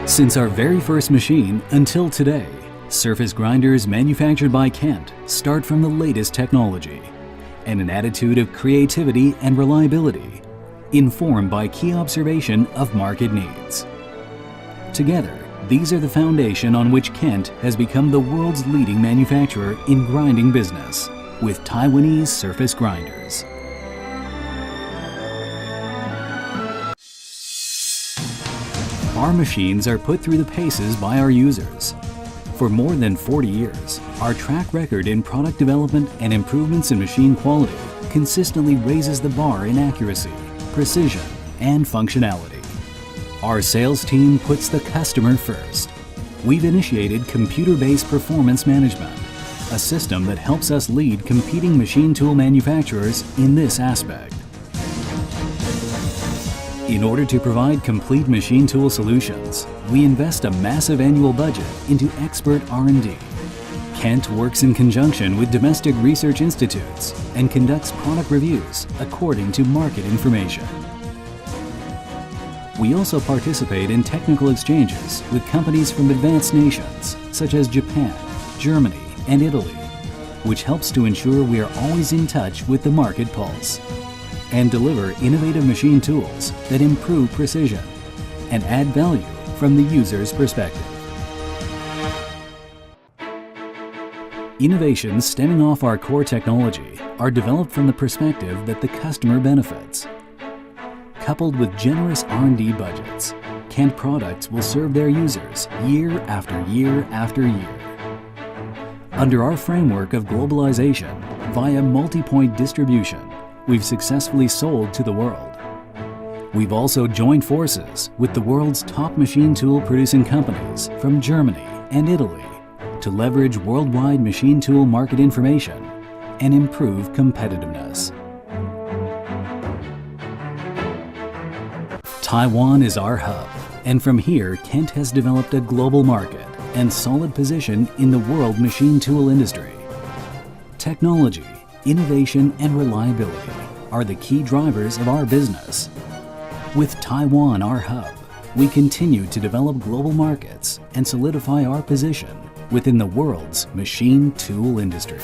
Since our very first machine until today, surface grinders manufactured by Kent start from the latest technology and an attitude of creativity and reliability, informed by key observation of market needs. Together, these are the foundation on which Kent has become the world's leading manufacturer in grinding business with Taiwanese surface grinders. Our machines are put through the paces by our users. For more than 40 years, our track record in product development and improvements in machine quality consistently raises the bar in accuracy, precision, and functionality. Our sales team puts the customer first. We've initiated computer-based performance management, a system that helps us lead competing machine tool manufacturers in this aspect. In order to provide complete machine tool solutions, we invest a massive annual budget into expert R&D. Kent works in conjunction with domestic research institutes and conducts product reviews according to market information. We also participate in technical exchanges with companies from advanced nations such as Japan, Germany, and Italy, which helps to ensure we are always in touch with the market pulse and deliver innovative machine tools that improve precision and add value from the user's perspective. Innovations stemming off our core technology are developed from the perspective that the customer benefits. Coupled with generous R&D budgets, Kent products will serve their users year after year after year. Under our framework of globalization via multi-point distribution, we've successfully sold to the world. We've also joined forces with the world's top machine tool producing companies from Germany and Italy to leverage worldwide machine tool market information and improve competitiveness. Taiwan is our hub, and from here Kent has developed a global market and solid position in the world machine tool industry. Technology, innovation, and reliability are the key drivers of our business. With Taiwan our hub, we continue to develop global markets and solidify our position within the world's machine tool industry.